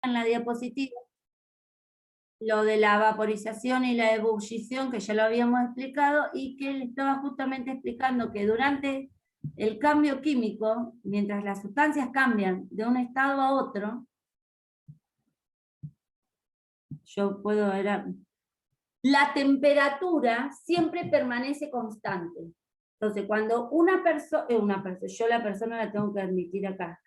en la diapositiva lo de la vaporización y la ebullición, que ya lo habíamos explicado, y que él estaba justamente explicando que durante el cambio químico, mientras las sustancias cambian de un estado a otro, yo puedo ver, la temperatura siempre permanece constante. Entonces, cuando una persona, yo la persona la tengo que admitir acá,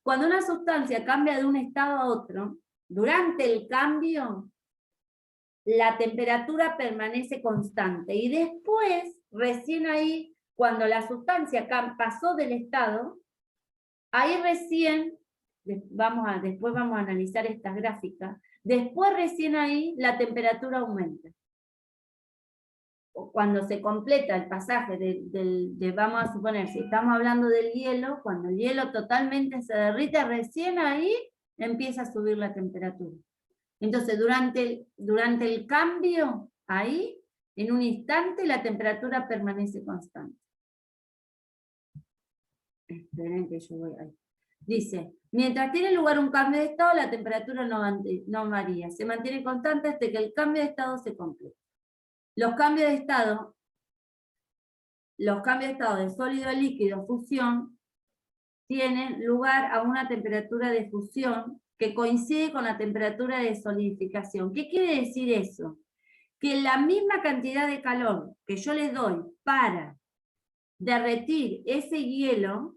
cuando una sustancia cambia de un estado a otro, durante el cambio, la temperatura permanece constante, y después, recién ahí, cuando la sustancia pasó del estado, ahí recién, después vamos a analizar estas gráficas, después recién ahí la temperatura aumenta. Cuando se completa el pasaje vamos a suponer, si estamos hablando del hielo, cuando el hielo totalmente se derrite, recién ahí empieza a subir la temperatura. Entonces, durante el cambio, ahí, en un instante, la temperatura permanece constante. Esperen que yo voy ahí. Dice, mientras tiene lugar un cambio de estado, la temperatura no varía. Se mantiene constante hasta que el cambio de estado se complete. Los cambios de estado de sólido a líquido, fusión, tienen lugar a una temperatura de fusión que coincide con la temperatura de solidificación. ¿Qué quiere decir eso? Que la misma cantidad de calor que yo le doy para derretir ese hielo,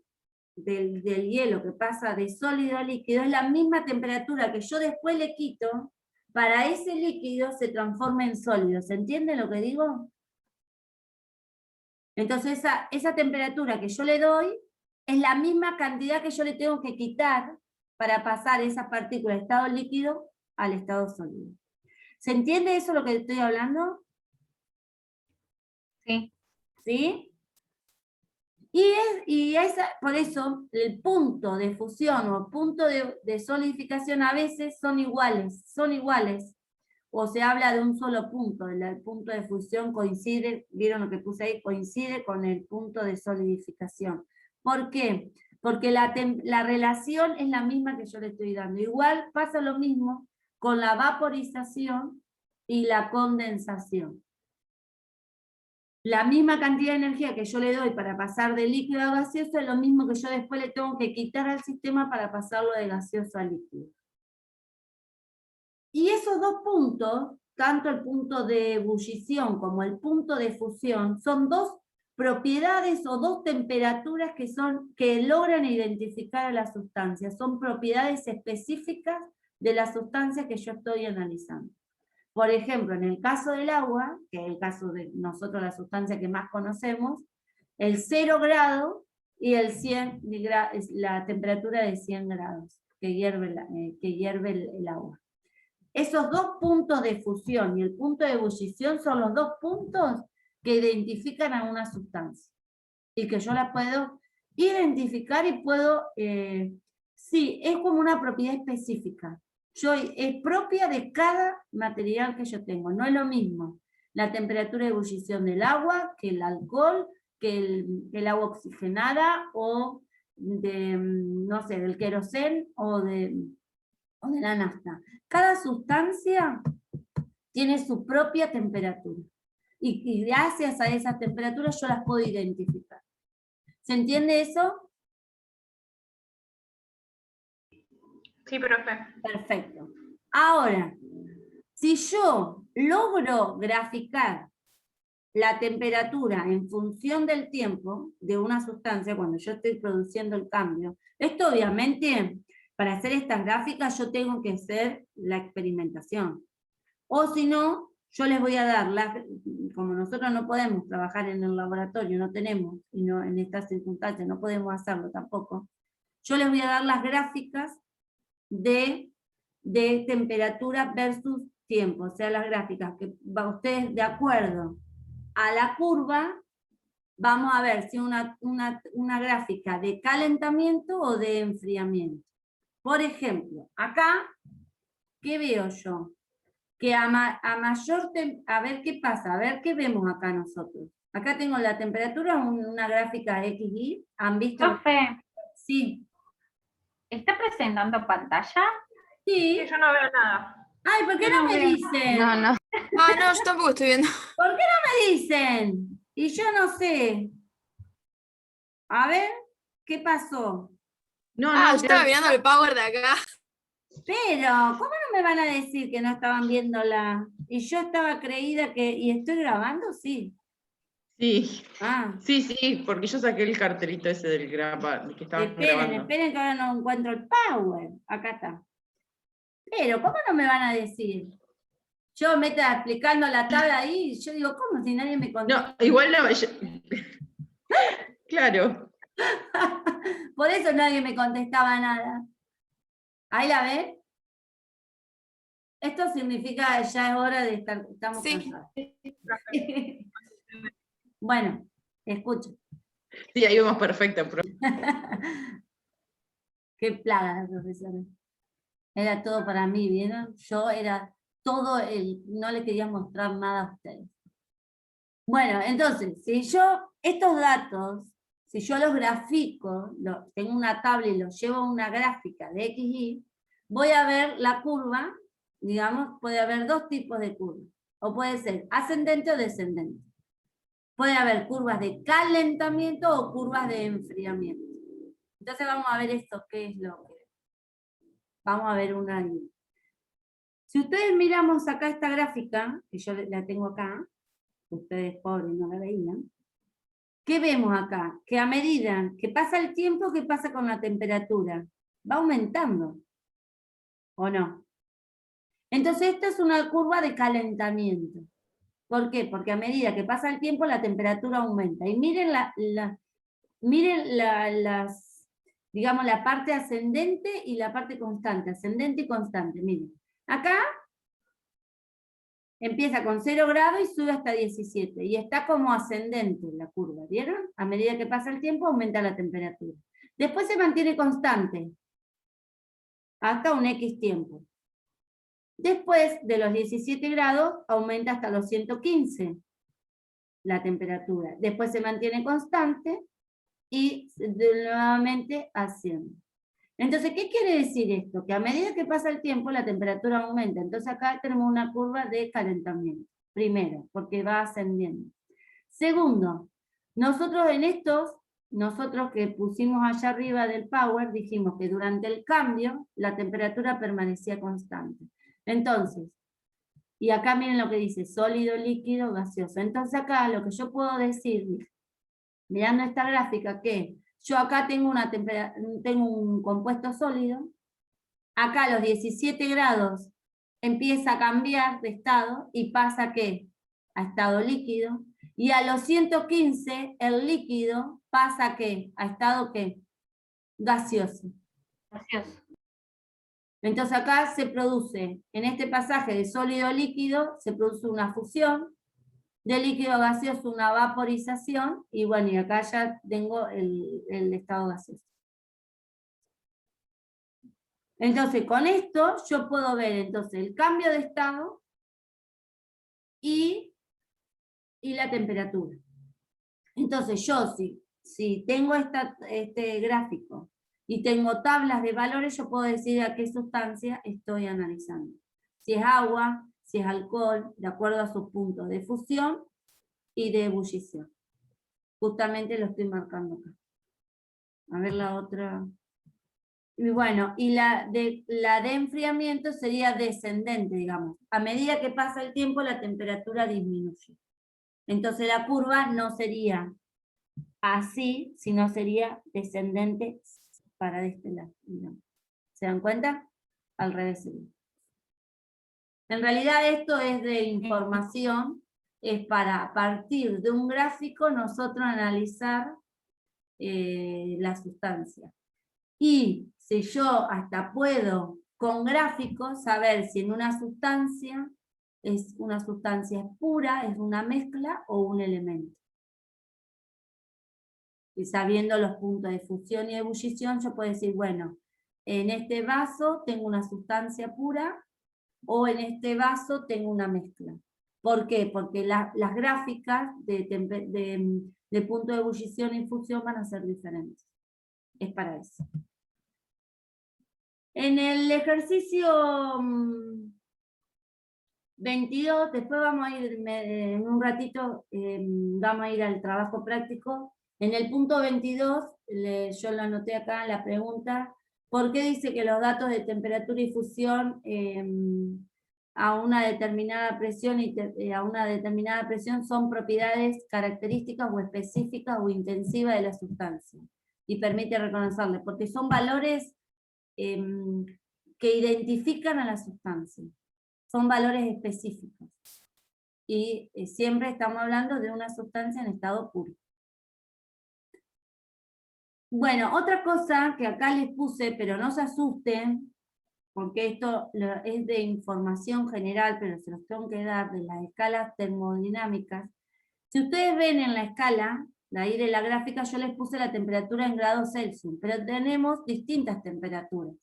del hielo que pasa de sólido a líquido, es la misma temperatura que yo después le quito para ese líquido se transforme en sólido. ¿Se entiende lo que digo? Entonces esa temperatura que yo le doy es la misma cantidad que yo le tengo que quitar para pasar esas partículas de estado líquido al estado sólido. ¿Se entiende eso lo que estoy hablando? Sí. ¿Sí? Por eso el punto de fusión o punto de solidificación a veces son iguales, o se habla de un solo punto, el punto de fusión coincide, vieron lo que puse ahí, coincide con el punto de solidificación. ¿Por qué? Porque la relación es la misma que yo le estoy dando. Igual pasa lo mismo con la vaporización y la condensación. La misma cantidad de energía que yo le doy para pasar de líquido a gaseoso es lo mismo que yo después le tengo que quitar al sistema para pasarlo de gaseoso a líquido. Y esos dos puntos, tanto el punto de ebullición como el punto de fusión, son dos propiedades o dos temperaturas que logran identificar a la sustancia. Son propiedades específicas de la sustancia que yo estoy analizando. Por ejemplo, en el caso del agua, que es el caso de nosotros la sustancia que más conocemos, el 0 grado y el 100 es la temperatura de 100 grados que hierve el agua. Esos dos puntos de fusión y el punto de ebullición son los dos puntos que identifican a una sustancia. Y que yo la puedo identificar y puedo... sí, es como una propiedad específica. Es propia de cada material que yo tengo. No es lo mismo la temperatura de ebullición del agua que el alcohol, que el agua oxigenada o no sé, del queroseno o de la nafta. Cada sustancia tiene su propia temperatura. Y gracias a esas temperaturas yo las puedo identificar. ¿Se entiende eso? Sí, profe. Perfecto. Ahora, si yo logro graficar la temperatura en función del tiempo de una sustancia, cuando yo estoy produciendo el cambio, esto obviamente, para hacer estas gráficas yo tengo que hacer la experimentación. O si no, yo les voy a dar, como nosotros no podemos trabajar en el laboratorio, no tenemos, y no, en estas circunstancias no podemos hacerlo tampoco, yo les voy a dar las gráficas de temperatura versus tiempo, o sea, las gráficas que ustedes de acuerdo a la curva, vamos a ver si una gráfica de calentamiento o de enfriamiento. Por ejemplo, acá, ¿qué veo yo? Que a ver qué pasa, a ver qué vemos acá nosotros. Acá tengo la temperatura, una gráfica XY, ¿han visto? Profe, Sí. ¿está presentando pantalla? Sí. Sí, yo no veo nada. Ay, ¿por qué Yo no no me veo. dicen? No, no. Ah, no, yo tampoco estoy viendo. ¿Por qué no me dicen? Y yo no sé. A ver, ¿qué pasó? No, Ah, no, yo estaba mirando el power de acá. Pero, ¿cómo no me van a decir que no estaban viéndola? Y yo estaba creída que... ¿Y estoy grabando? Sí. sí, Ah, sí, porque yo saqué el cartelito ese del que estaban grabando. esperen que ahora no encuentro el power. Acá está. Pero, ¿cómo no me van a decir? Yo me estaba explicando la tabla ahí y yo digo, ¿cómo si nadie me contesta? No, igual no, claro. Por eso nadie me contestaba nada. ¿Ahí la ven? Esto significa que ya es hora de estar, estamos Sí. cansados. Bueno, escuchen. Sí, ahí vemos perfecto. Qué plaga, profesores. Era todo para mí, ¿vieron? Yo era todo no le quería mostrar nada a ustedes. Bueno, entonces, si yo estos datos, si yo los grafico, tengo una tabla y los llevo a una gráfica de XY, voy a ver la curva, digamos, puede haber dos tipos de curvas, o puede ser ascendente o descendente. Puede haber curvas de calentamiento o curvas de enfriamiento. Entonces vamos a ver esto, qué es lo que... Vamos a ver una línea. Si ustedes miramos acá esta gráfica, que yo la tengo acá, ustedes pobres no la veían, ¿qué vemos acá? Que a medida que pasa el tiempo, ¿qué pasa con la temperatura? Va aumentando, ¿o no? Entonces esta es una curva de calentamiento. ¿Por qué? Porque a medida que pasa el tiempo, la temperatura aumenta. Y miren digamos, la parte ascendente y la parte constante, ascendente y constante, miren. Acá empieza con 0 grados y sube hasta 17, y está como ascendente la curva, ¿vieron? A medida que pasa el tiempo aumenta la temperatura. Después se mantiene constante, hasta un X tiempo. Después de los 17 grados aumenta hasta los 115 la temperatura. Después se mantiene constante y nuevamente asciende. Entonces, ¿qué quiere decir esto? Que a medida que pasa el tiempo, la temperatura aumenta. Entonces acá tenemos una curva de calentamiento. Primero, porque va ascendiendo. Segundo, nosotros que pusimos allá arriba del power, dijimos que durante el cambio, la temperatura permanecía constante. Entonces, y acá miren lo que dice, sólido, líquido, gaseoso. Entonces acá lo que yo puedo decir, mirando esta gráfica, que yo acá tengo un compuesto sólido, acá a los 17 grados empieza a cambiar de estado y pasa ¿qué? A estado líquido, y a los 115 el líquido pasa ¿qué? A estado ¿qué? Gaseoso. Gracias. Entonces acá se produce, en este pasaje de sólido a líquido, se produce una fusión, de líquido a gaseoso una vaporización, y bueno, y acá ya tengo el estado gaseoso. Entonces, con esto yo puedo ver entonces el cambio de estado y la temperatura. Entonces yo, si tengo este gráfico y tengo tablas de valores, yo puedo decir a qué sustancia estoy analizando. Si es agua, si es alcohol, de acuerdo a sus puntos de fusión y de ebullición. Justamente lo estoy marcando acá. A ver la otra. Y bueno, y la de enfriamiento sería descendente, digamos. A medida que pasa el tiempo, la temperatura disminuye. Entonces la curva no sería así, sino sería descendente para este lado, digamos. ¿Se dan cuenta? Al revés sería. En realidad esto es de información, es para a partir de un gráfico nosotros analizar la sustancia. Y si yo hasta puedo con gráficos saber si en una sustancia es una sustancia pura, es una mezcla o un elemento. Y sabiendo los puntos de fusión y ebullición, yo puedo decir, bueno, en este vaso tengo una sustancia pura o en este vaso tengo una mezcla. ¿Por qué? Porque las gráficas de punto de ebullición y fusión van a ser diferentes. Es para eso. En el ejercicio 22, después vamos a ir, en un ratito, vamos a ir al trabajo práctico. En el punto 22, yo lo anoté acá, la pregunta, ¿por qué dice que los datos de temperatura y fusión a una determinada presión son propiedades características o específicas o intensivas de la sustancia? Y permite reconocerle, porque son valores que identifican a la sustancia. Son valores específicos. Y siempre estamos hablando de una sustancia en estado puro. Bueno, otra cosa que acá les puse, pero no se asusten, porque esto es de información general, pero se los tengo que dar, de las escalas termodinámicas. Si ustedes ven en la escala, de ahí de la gráfica, yo les puse la temperatura en grados Celsius, pero tenemos distintas temperaturas.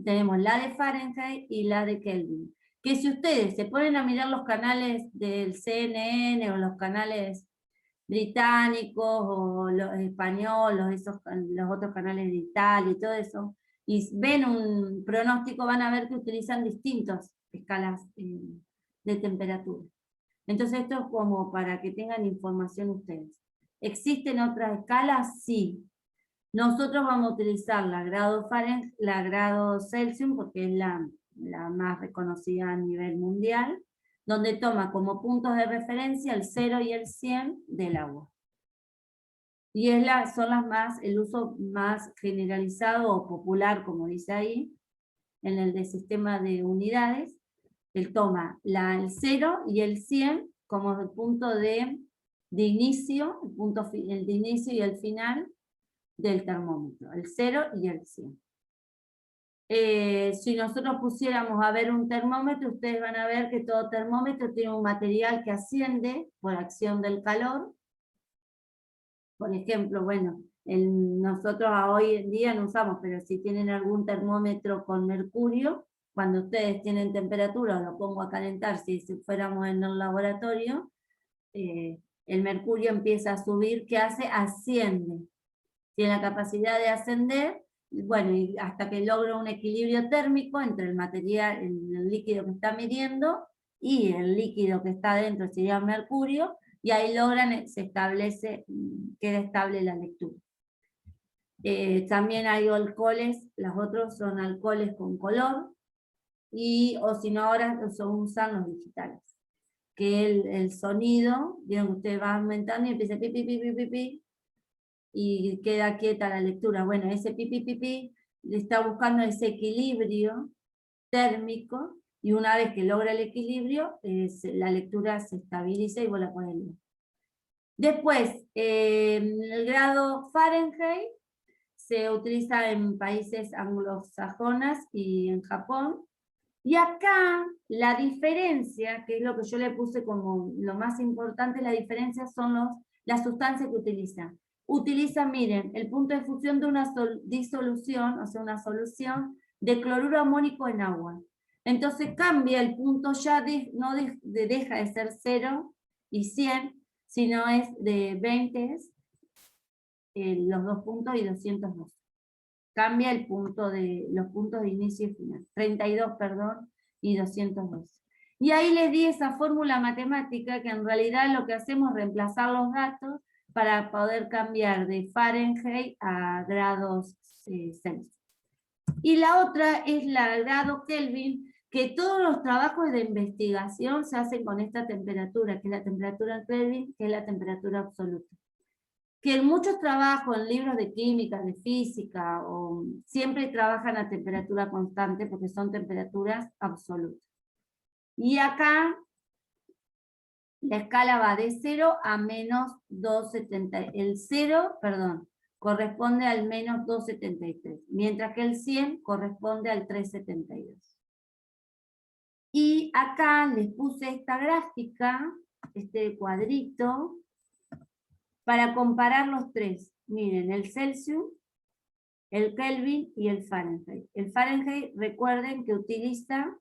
Tenemos la de Fahrenheit y la de Kelvin. Que si ustedes se ponen a mirar los canales del CNN o los canales británicos o los españoles, los otros canales de Italia y todo eso, y ven un pronóstico, van a ver que utilizan distintas escalas de temperatura. Entonces esto es como para que tengan información ustedes. ¿Existen otras escalas? Sí. Nosotros vamos a utilizar la grado Fahrenheit, la grado Celsius, porque es la más reconocida a nivel mundial, donde toma como puntos de referencia el 0 y el 100 del agua. Y son el uso más generalizado o popular, como dice ahí, en el de sistema de unidades. Él toma el 0 y el 100 como el punto de inicio, el de inicio y el final del termómetro, el 0 y el 100. Si nosotros pusiéramos a ver un termómetro, ustedes van a ver que todo termómetro tiene un material que asciende por acción del calor. Por ejemplo, bueno, nosotros hoy en día no usamos, pero si tienen algún termómetro con mercurio, cuando ustedes tienen temperatura, lo pongo a calentar, si fuéramos en el laboratorio, el mercurio empieza a subir, ¿qué hace? Asciende. Tiene la capacidad de ascender, bueno, y hasta que logra un equilibrio térmico entre el material, el líquido que está midiendo, y el líquido que está dentro, sería mercurio, y ahí se establece, queda estable la lectura. También hay alcoholes, los otros son alcoholes con color, o si no ahora usan los digitales. Que el sonido, vieron que usted va aumentando y empieza pi, pi, pi, pi, pi, pi, y queda quieta la lectura. Bueno, ese pi, pi, pi, pi, le está buscando ese equilibrio térmico, y una vez que logra el equilibrio, la lectura se estabiliza y vos la podés leer. Después, el grado Fahrenheit se utiliza en países anglosajones y en Japón. Y acá la diferencia, que es lo que yo le puse como lo más importante, la diferencia son las sustancias que utilizan. Miren, el punto de fusión de una disolución, o sea, una solución de cloruro amónico en agua. Entonces cambia el punto, ya deja de ser 0 y 100, sino es de 20, los 2 puntos y 212. Cambia los puntos de inicio y final. 32, perdón, y 212. Y ahí les di esa fórmula matemática que en realidad lo que hacemos es reemplazar los datos para poder cambiar de Fahrenheit a grados Celsius. Y la otra es la grado Kelvin, que todos los trabajos de investigación se hacen con esta temperatura, que es la temperatura Kelvin, que es la temperatura absoluta. Que en muchos trabajos, en libros de química, de física, siempre trabajan a temperatura constante porque son temperaturas absolutas. Y acá la escala va de 0 a menos 270. El 0, perdón, corresponde al menos 273, mientras que el 100 corresponde al 372. Y acá les puse esta gráfica, este cuadrito, para comparar los tres. Miren, el Celsius, el Kelvin y el Fahrenheit. El Fahrenheit, recuerden que utiliza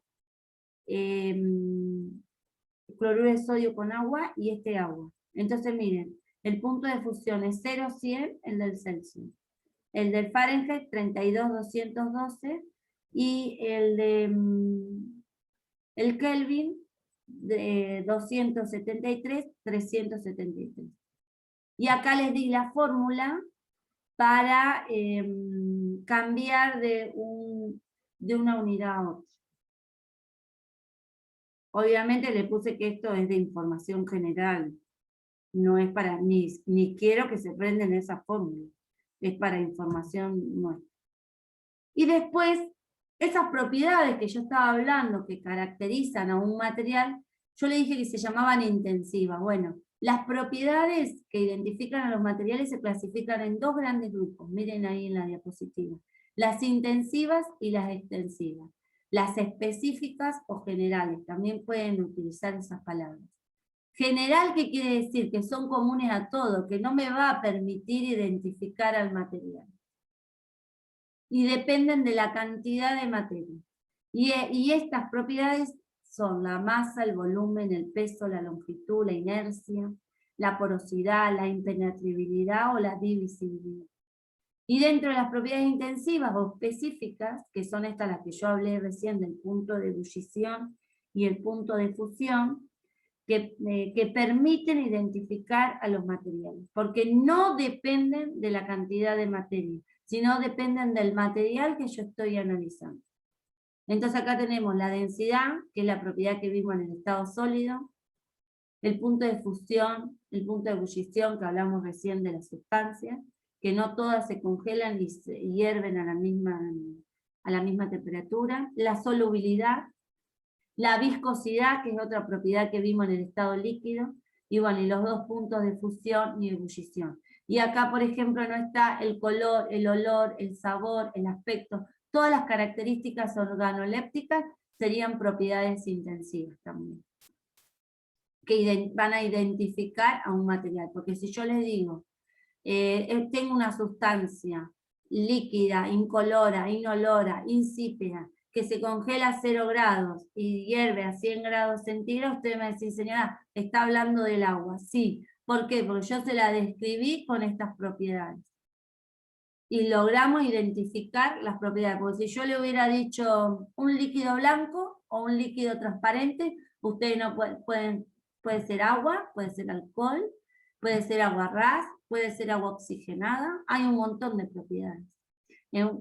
cloruro de sodio con agua y este agua. Entonces miren, el punto de fusión es 0,100, el del Celsius. El del Fahrenheit, 32,212, y el de el Kelvin de 273, 373. Y acá les di la fórmula para cambiar de una unidad a otra. Obviamente le puse que esto es de información general, no es para, ni quiero que se prenden esa fórmula, es para información nuestra. Y después, esas propiedades que yo estaba hablando, que caracterizan a un material, yo le dije que se llamaban intensivas. Bueno, las propiedades que identifican a los materiales se clasifican en dos grandes grupos, miren ahí en la diapositiva. Las intensivas y las extensivas. Las específicas o generales, también pueden utilizar esas palabras. General, ¿qué quiere decir? Que son comunes a todo, que no me va a permitir identificar al material. Y dependen de la cantidad de materia. Y estas propiedades son la masa, el volumen, el peso, la longitud, la inercia, la porosidad, la impenetrabilidad o la divisibilidad. Y dentro de las propiedades intensivas o específicas, que son estas las que yo hablé recién del punto de ebullición y el punto de fusión, que permiten identificar a los materiales, porque no dependen de la cantidad de materia, sino dependen del material que yo estoy analizando. Entonces acá tenemos la densidad, que es la propiedad que vimos en el estado sólido, el punto de fusión, el punto de ebullición, que hablamos recién de las sustancias, que no todas se congelan y se hierven a la misma temperatura, la solubilidad, la viscosidad, que es otra propiedad que vimos en el estado líquido, y bueno, y los dos puntos de fusión y ebullición. Y acá, por ejemplo, no está el color, el olor, el sabor, el aspecto, todas las características organolépticas serían propiedades intensivas también, que van a identificar a un material, porque si yo les digo, tengo una sustancia líquida, incolora, inolora, insípida, que se congela a 0 grados y hierve a 100 grados centígrados, usted me dice, señora, está hablando del agua. Sí, ¿por qué? Porque yo se la describí con estas propiedades. Y logramos identificar las propiedades, porque si yo le hubiera dicho un líquido blanco o un líquido transparente, ustedes no puede ser agua, puede ser alcohol, puede ser agua ras, puede ser agua oxigenada, hay un montón de propiedades.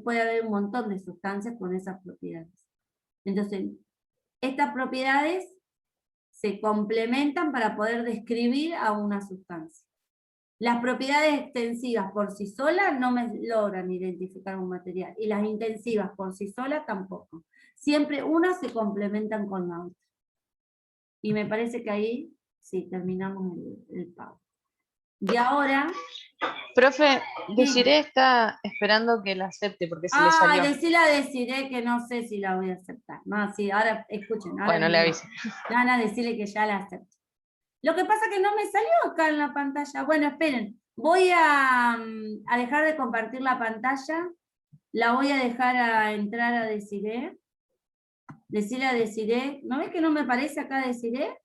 Puede haber un montón de sustancias con esas propiedades. Entonces, estas propiedades se complementan para poder describir a una sustancia. Las propiedades extensivas por sí solas no me logran identificar un material, y las intensivas por sí solas tampoco. Siempre unas se complementan con la otra. Y me parece que ahí sí terminamos el pago. Y ahora... Profe, Desiree está esperando que la acepte porque se le salió. Decirle a Desiree que no sé si la voy a aceptar. No, sí, ahora escuchen. Ahora bueno, le aviso. Van a decirle que ya la acepto. Lo que pasa es que no me salió acá en la pantalla. Bueno, esperen. Voy a dejar de compartir la pantalla. La voy a dejar a entrar a Desiree. Decirle a Desiree. ¿No ves que no me aparece acá Desiree?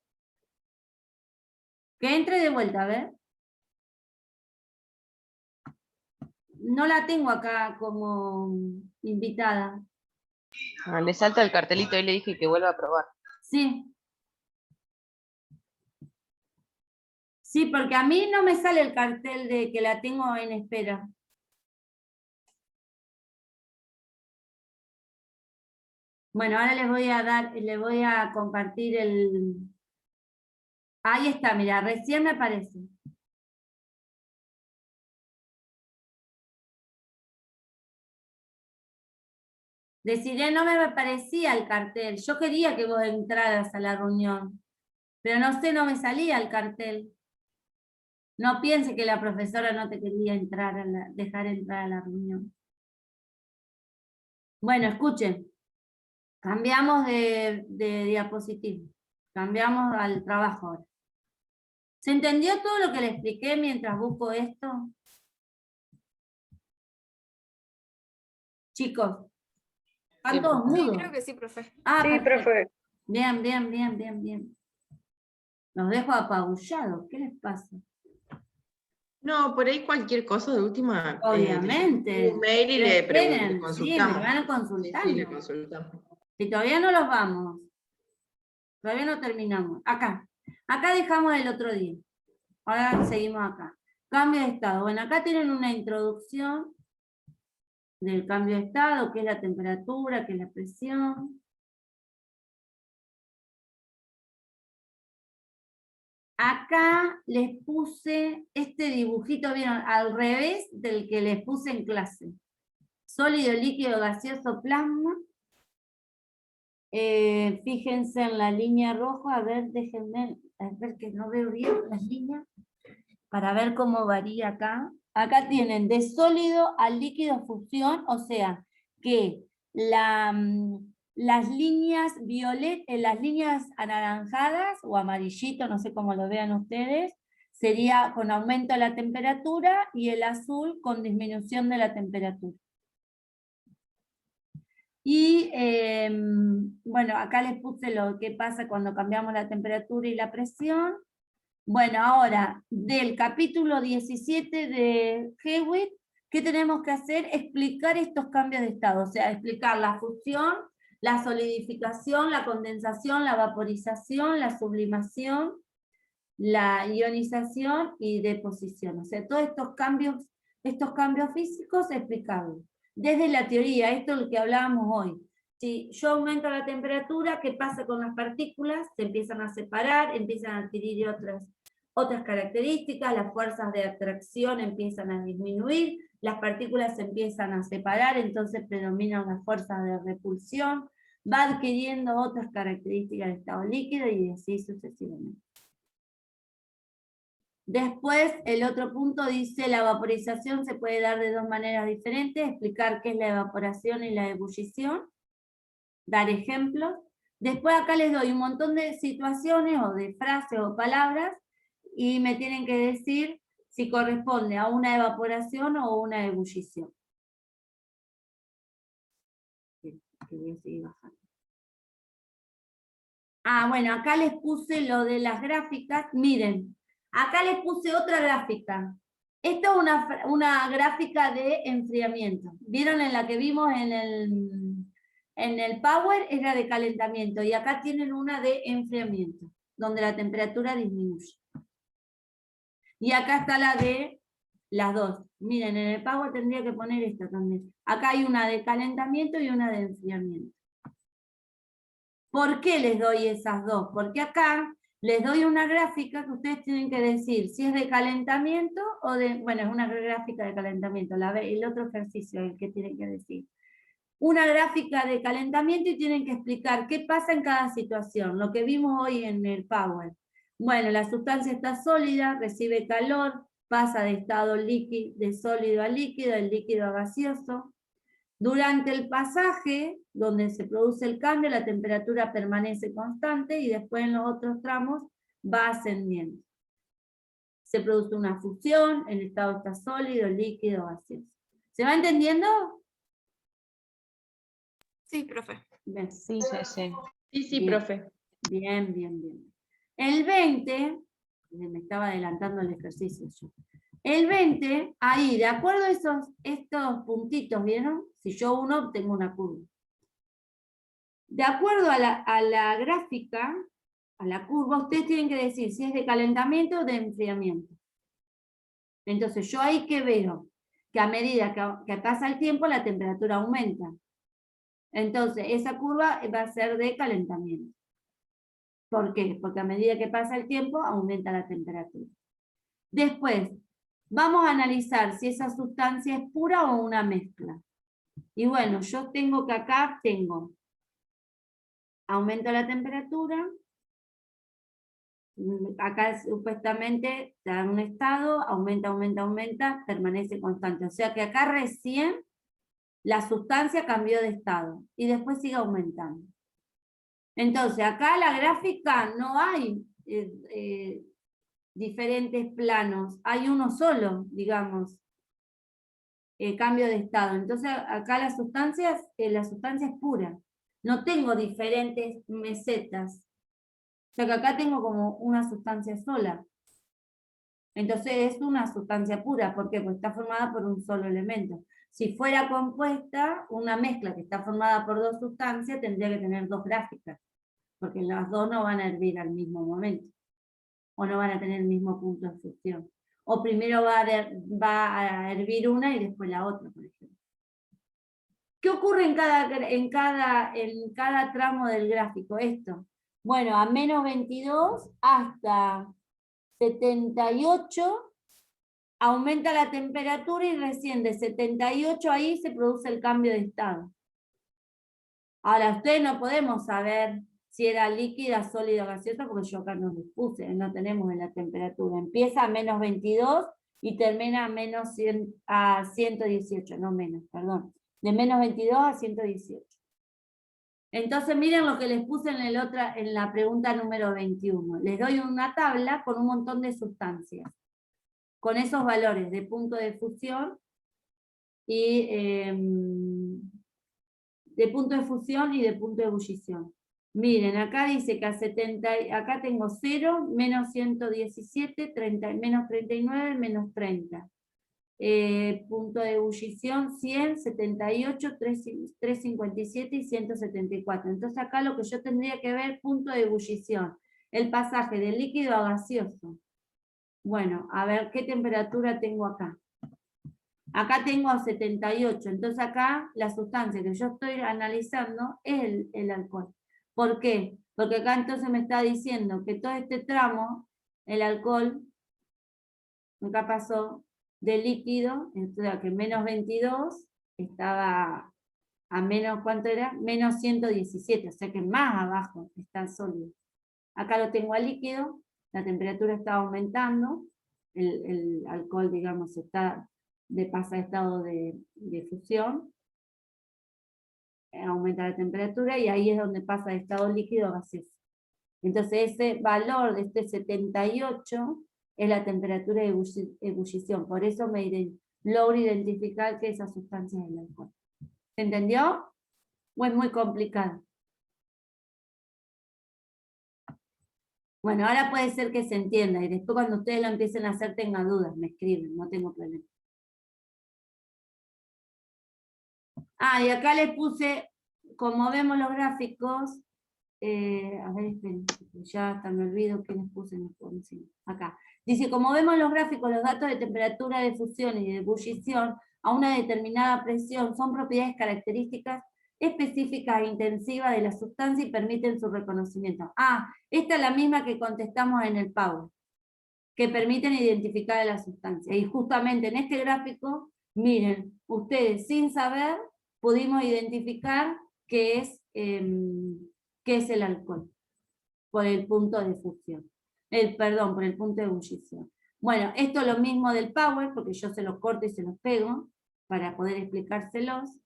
Que entre de vuelta, a ver. No la tengo acá como invitada. Le salta el cartelito y le dije que vuelva a probar. Sí. Sí, porque a mí no me sale el cartel de que la tengo en espera. Bueno, ahora les voy a compartir el... Ahí está, mira, recién me aparece. Desiree, no me parecía el cartel. Yo quería que vos entraras a la reunión, pero no sé, no me salía el cartel. No piense que la profesora no te quería dejar entrar a la reunión. Bueno, escuchen. Cambiamos de diapositiva. Cambiamos al trabajo ahora. ¿Se entendió todo lo que le expliqué mientras busco esto? Chicos. ¿Están todos Sí, mudos? creo que sí, profe. Sí, perfecto. profe. Bien. Los dejo apabullados. ¿Qué les pasa? No, por ahí cualquier cosa de última. Obviamente. Un mail y Pero le esperen, sí, me consultamos. van Sí, consultando. le consultamos. Si todavía no los vamos. Todavía no terminamos. Acá. Acá dejamos el otro día. Ahora seguimos acá. Cambio de estado. Bueno, acá tienen una introducción del cambio de estado, que es la temperatura, que es la presión. Acá les puse este dibujito, ¿vieron? Al revés del que les puse en clase. Sólido, líquido, gaseoso, plasma. Fíjense en la línea roja, a ver, déjenme, a ver que no veo bien las líneas, para ver cómo varía acá. Acá tienen de sólido a líquido fusión, o sea, que las líneas las líneas anaranjadas o amarillito, no sé cómo lo vean ustedes, sería con aumento de la temperatura y el azul con disminución de la temperatura. Y bueno, acá les puse lo que pasa cuando cambiamos la temperatura y la presión. Bueno, ahora, del capítulo 17 de Hewitt, ¿qué tenemos que hacer? Explicar estos cambios de estado, o sea, explicar la fusión, la solidificación, la condensación, la vaporización, la sublimación, la ionización y deposición. O sea, todos estos cambios físicos explicables. Desde la teoría, esto es lo que hablábamos hoy. Si yo aumento la temperatura, ¿qué pasa con las partículas? Se empiezan a separar, empiezan a adquirir otras características, las fuerzas de atracción empiezan a disminuir, las partículas se empiezan a separar, entonces predominan las fuerzas de repulsión, va adquiriendo otras características de estado líquido y así sucesivamente. Después, el otro punto dice, la vaporización se puede dar de dos maneras diferentes, explicar qué es la evaporación y la ebullición, dar ejemplos. Después acá les doy un montón de situaciones o de frases o palabras y me tienen que decir si corresponde a una evaporación o una ebullición. Ah, bueno, acá les puse lo de las gráficas. Miren, acá les puse otra gráfica. Esta es una gráfica de enfriamiento. ¿Vieron en la que vimos en el Power? Era de calentamiento. Y acá tienen una de enfriamiento, donde la temperatura disminuye. Y acá está la de las dos. Miren, en el Power tendría que poner esta también. Acá hay una de calentamiento y una de enfriamiento. ¿Por qué les doy esas dos? Porque acá les doy una gráfica que ustedes tienen que decir si es de calentamiento o de... Bueno, es una gráfica de calentamiento, el otro ejercicio es el que tienen que decir. Una gráfica de calentamiento y tienen que explicar qué pasa en cada situación, lo que vimos hoy en el Power. Bueno, la sustancia está sólida, recibe calor, pasa de estado líquido, de sólido a líquido, del líquido a gaseoso. Durante el pasaje, donde se produce el cambio, la temperatura permanece constante y después en los otros tramos va ascendiendo. Se produce una fusión, el estado está sólido, líquido, gaseoso. ¿Se va entendiendo? Sí, profe. Bien. Sí, sí, sí. Sí, sí, Bien. profe. Bien, bien, bien. El 20, me estaba adelantando el ejercicio yo. El 20, ahí, de acuerdo a estos puntitos, ¿vieron? Si yo uno, tengo una curva. De acuerdo a la gráfica, a la curva, ustedes tienen que decir si es de calentamiento o de enfriamiento. Entonces yo ahí que veo que a medida que pasa el tiempo la temperatura aumenta. Entonces esa curva va a ser de calentamiento. ¿Por qué? Porque a medida que pasa el tiempo aumenta la temperatura. Después, vamos a analizar si esa sustancia es pura o una mezcla. Y bueno, yo tengo que acá tengo aumenta la temperatura, acá supuestamente da un estado, aumenta, aumenta, aumenta, permanece constante. O sea que acá recién la sustancia cambió de estado y después sigue aumentando. Entonces acá la gráfica no hay diferentes planos, hay uno solo, digamos, cambio de estado. Entonces acá la sustancia es pura. No tengo diferentes mesetas. O sea que acá tengo como una sustancia sola. Entonces es una sustancia pura. ¿Por qué? Porque está formada por un solo elemento. Si fuera compuesta, una mezcla que está formada por dos sustancias tendría que tener dos gráficas, porque las dos no van a hervir al mismo momento, o no van a tener el mismo punto de fusión. O primero va a hervir una y después la otra, por ejemplo. ¿Qué ocurre en cada tramo del gráfico? Esto. Bueno, a menos 22 hasta 78 aumenta la temperatura y recién de 78 ahí se produce el cambio de estado. Ahora, ustedes no podemos saber si era líquida, sólida o gaseosa, porque yo acá no les puse, no tenemos en la temperatura. Empieza a menos 22 y termina a 118, no menos, perdón. De menos 22 a 118. Entonces miren lo que les puse en la pregunta número 21. Les doy una tabla con un montón de sustancias, con esos valores de punto de fusión y de punto de ebullición. Miren, acá dice que acá tengo 0, menos 117, menos 39, menos 30. Punto de ebullición 100, 78, 357 y 174. Entonces acá lo que yo tendría que ver, punto de ebullición, el pasaje de líquido a gaseoso. Bueno, a ver qué temperatura tengo acá. Acá tengo 78, entonces acá la sustancia que yo estoy analizando es el alcohol. ¿Por qué? Porque acá entonces me está diciendo que todo este tramo, el alcohol, acá pasó de líquido, entonces que menos 22 estaba a menos, ¿cuánto era? Menos 117, o sea que más abajo está sólido. Acá lo tengo a líquido, la temperatura está aumentando, el alcohol, digamos, pasa a estado de fusión, aumenta la temperatura y ahí es donde pasa de estado líquido a gaseoso. Entonces ese valor de este 78 es la temperatura de ebullición, por eso logro identificar que esa sustancia es el alcohol. ¿Se entendió? ¿O es muy complicado? Bueno, ahora puede ser que se entienda y después cuando ustedes lo empiecen a hacer tengan dudas, me escriben, no tengo problema. Ah, y acá les puse, como vemos los gráficos, a ver, esperen, ya hasta me olvido que les puse en el acá. Dice, como vemos los gráficos, los datos de temperatura de fusión y de ebullición a una determinada presión son propiedades características específicas e intensivas de la sustancia y permiten su reconocimiento. Ah, esta es la misma que contestamos en el Power, que permiten identificar a la sustancia. Y justamente en este gráfico, miren, ustedes sin saber pudimos identificar qué es el alcohol, por el punto de fusión. Perdón, por el punto de ebullición. Bueno, esto es lo mismo del Power, porque yo se los corto y se los pego, para poder explicárselos.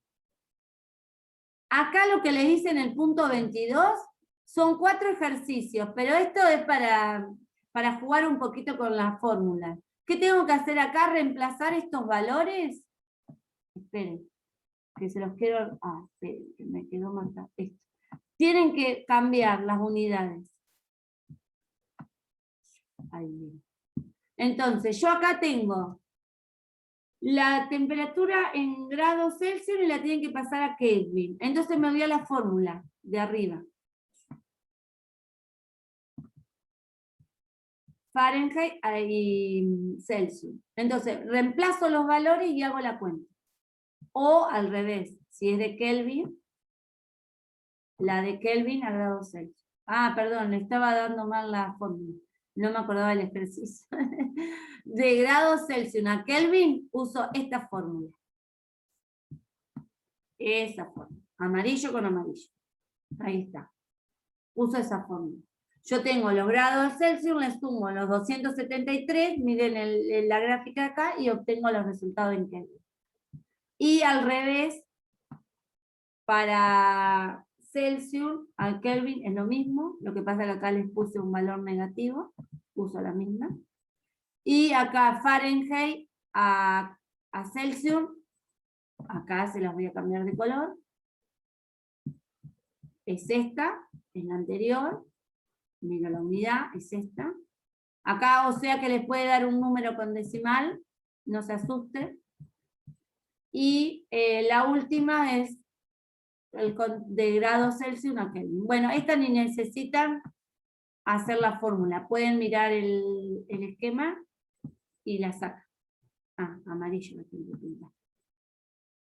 Acá lo que les hice en el punto 22, son 4 ejercicios, pero esto es para jugar un poquito con la fórmula. ¿Qué tengo que hacer acá? ¿Reemplazar estos valores? Esperen, que se los quiero... Ah, esperen, que me quedó marcado esto. Tienen que cambiar las unidades. Ahí. Entonces, yo acá tengo la temperatura en grados Celsius y la tienen que pasar a Kelvin. Entonces me voy a la fórmula de arriba. Fahrenheit y Celsius. Entonces, reemplazo los valores y hago la cuenta. O al revés, si es de Kelvin, la de Kelvin a grados Celsius. Ah, perdón, le estaba dando mal la fórmula. No me acordaba del ejercicio. De grados Celsius a Kelvin, uso esta fórmula. Esa fórmula. Amarillo con amarillo. Ahí está. Uso esa fórmula. Yo tengo los grados Celsius, les sumo los 273, miren la gráfica acá, y obtengo los resultados en Kelvin. Y al revés, para Celsius al Kelvin es lo mismo, lo que pasa es que acá les puse un valor negativo, uso la misma. Y acá Fahrenheit a Celsius, acá se las voy a cambiar de color, es esta, es la anterior, mira la unidad, es esta, Acá, o sea que les puede dar un número con decimal, no se asuste. Y la última es de grados Celsius a Kelvin. Bueno, esta ni necesitan hacer la fórmula. Pueden mirar el esquema y la sacan. Ah, amarillo.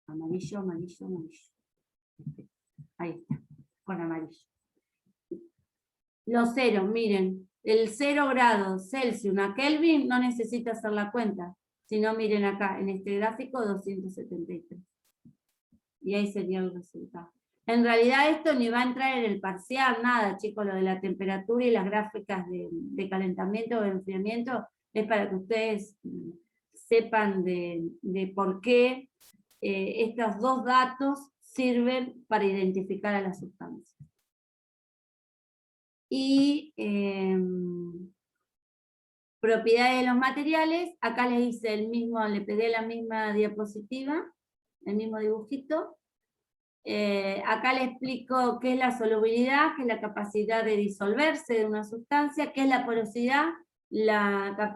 Amarillo, amarillo, amarillo. Ahí está, con amarillo. Los ceros, miren, el 0 grados Celsius a Kelvin no necesita hacer la cuenta, sino miren acá, en este gráfico 273. Y ahí sería el resultado. En realidad esto ni va a entrar en el parcial, nada, chicos, lo de la temperatura y las gráficas de calentamiento o de enfriamiento, es para que ustedes sepan de por qué estos dos datos sirven para identificar a la sustancia. Y propiedades de los materiales, acá les hice el mismo, le pegué la misma diapositiva, el mismo dibujito. Acá les explico qué es la solubilidad, qué es la capacidad de disolverse de una sustancia, qué es la porosidad. La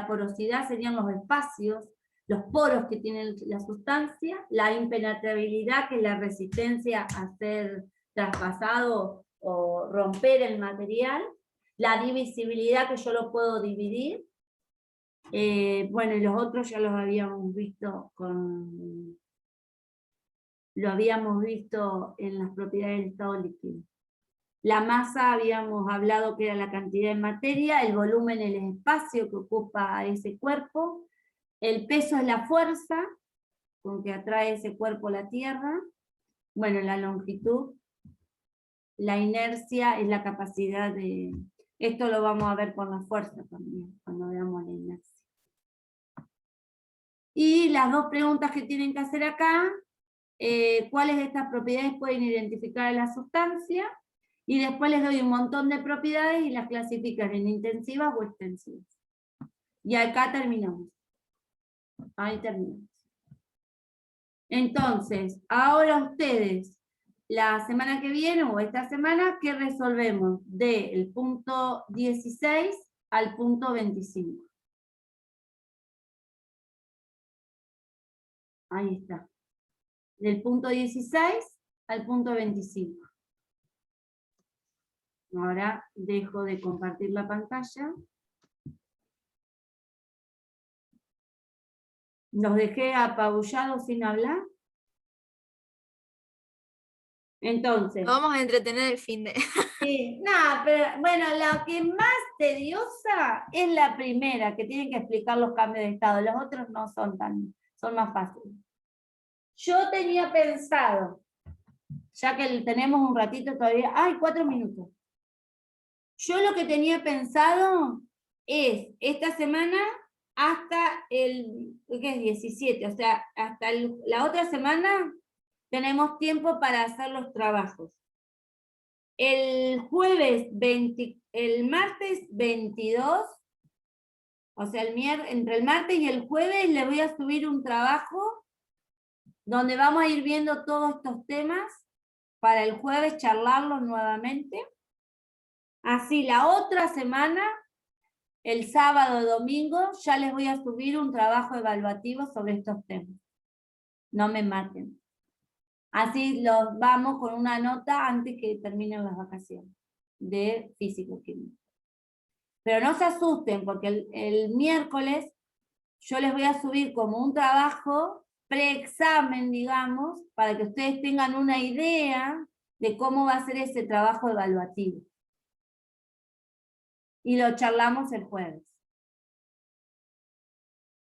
porosidad serían los espacios, los poros que tiene la sustancia, la impenetrabilidad, que es la resistencia a ser traspasado o romper el material, la divisibilidad, que yo lo puedo dividir. Bueno, y los otros ya los habíamos visto en las propiedades del estado líquido. La masa habíamos hablado que era la cantidad de materia, el volumen el espacio que ocupa ese cuerpo, el peso es la fuerza con que atrae ese cuerpo a la Tierra, bueno, la longitud, la inercia es la capacidad de... Esto lo vamos a ver con la fuerza también, cuando veamos la inercia. Y las dos preguntas que tienen que hacer acá, cuáles de estas propiedades pueden identificar a la sustancia, y después les doy un montón de propiedades y las clasifican en intensivas o extensivas. Y acá terminamos. Ahí terminamos. Entonces, ahora ustedes, la semana que viene o esta semana, ¿qué resolvemos? Del punto 16 al punto 25. Ahí está. Del punto 16 al punto 25. Ahora dejo de compartir la pantalla. ¿Los dejé apabullados sin hablar? Entonces. Nos vamos a entretener el fin de. Sí, nada, pero bueno, la que más tediosa es la primera, que tienen que explicar los cambios de estado. Los otros no son son más fáciles. Yo tenía pensado, ya que tenemos un ratito todavía, ¡ay, 4 minutos! Yo lo que tenía pensado es, esta semana hasta el, ¿qué es? 17, o sea, hasta la otra semana tenemos tiempo para hacer los trabajos. El jueves 20, el martes 22, o sea, entre el martes y el jueves le voy a subir un trabajo donde vamos a ir viendo todos estos temas para el jueves charlarlos nuevamente. Así la otra semana, el sábado o domingo, ya les voy a subir un trabajo evaluativo sobre estos temas. No me maten. Así los vamos con una nota antes que terminen las vacaciones de físico-química. Pero no se asusten, porque el miércoles yo les voy a subir como un trabajo preexamen, digamos, para que ustedes tengan una idea de cómo va a ser ese trabajo evaluativo. Y lo charlamos el jueves.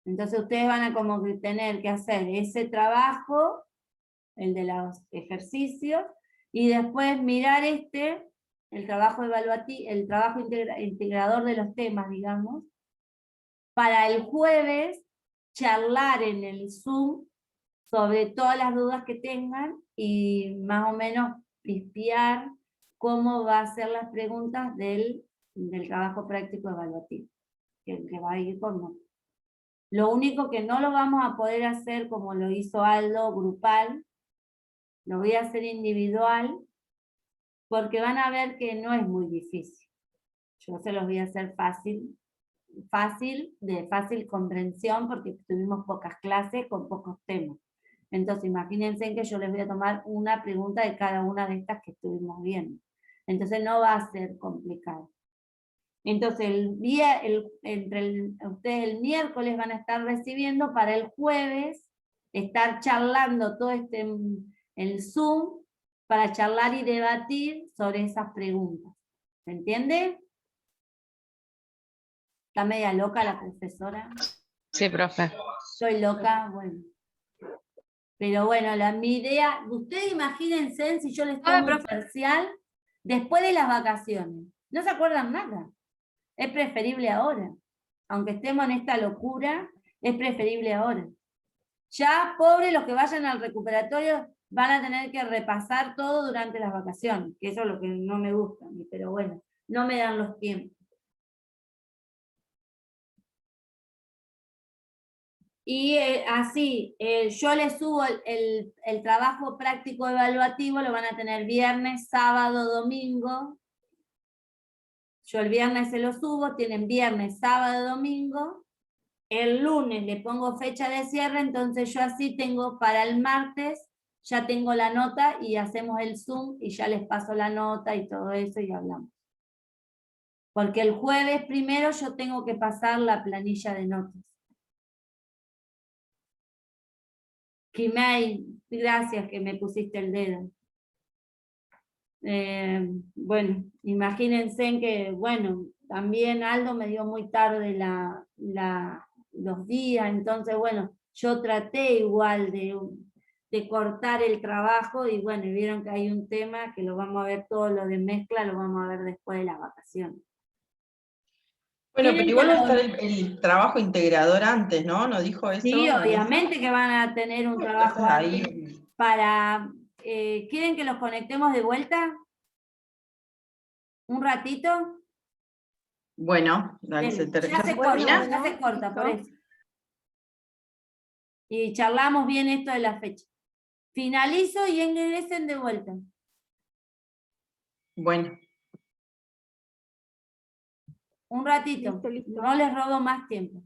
Entonces ustedes van a como que tener que hacer ese trabajo, el de los ejercicios, y después mirar el trabajo evaluativo, el trabajo integrador de los temas, digamos, para el jueves charlar en el Zoom sobre todas las dudas que tengan y más o menos pispear cómo va a ser las preguntas del trabajo práctico evaluativo, que va a ir con nosotros. Lo único que no lo vamos a poder hacer como lo hizo Aldo, grupal, lo voy a hacer individual, porque van a ver que no es muy difícil. Yo se los voy a hacer de fácil comprensión, porque tuvimos pocas clases con pocos temas. Entonces, imagínense que yo les voy a tomar una pregunta de cada una de estas que estuvimos viendo. Entonces, no va a ser complicado. Entonces, ustedes el miércoles van a estar recibiendo para el jueves, estar charlando todo el Zoom, para charlar y debatir sobre esas preguntas. ¿Se entiende? ¿Está media loca la profesora? Sí, profe. Soy loca, bueno. Pero bueno, mi idea, ustedes imagínense si yo les tomo un profe. parcial después de las vacaciones. No se acuerdan nada. Es preferible ahora. Aunque estemos en esta locura, es preferible ahora. Ya, pobres los que vayan al recuperatorio, van a tener que repasar todo durante las vacaciones, que eso es lo que no me gusta a mí, pero bueno, no me dan los tiempos. Y así, yo les subo el trabajo práctico evaluativo, lo van a tener viernes, sábado, domingo. Yo el viernes se lo subo, tienen viernes, sábado, domingo. El lunes le pongo fecha de cierre, entonces yo así tengo para el martes, ya tengo la nota y hacemos el Zoom y ya les paso la nota y todo eso y hablamos. Porque el jueves primero yo tengo que pasar la planilla de notas. Kimei, gracias que me pusiste el dedo. Bueno, imagínense que, bueno, también Aldo me dio muy tarde los días, entonces, bueno, yo traté igual de cortar el trabajo y bueno, vieron que hay un tema que lo vamos a ver, todo lo de mezcla lo vamos a ver después de las vacaciones. Bueno, pero igual va a estar ¿Quieren el trabajo integrador antes, ¿no? ¿No dijo eso? Sí, obviamente que van a tener un trabajo Entonces, antes ahí, para... ¿quieren que los conectemos de vuelta? ¿Un ratito? bueno, dale, Ya ¿ya se se termina? corta, ya se corta, por eso. Y charlamos bien esto de la fecha. Finalizo y ingresen de vuelta. Bueno. Un ratito. Listo, listo. No les robo más tiempo.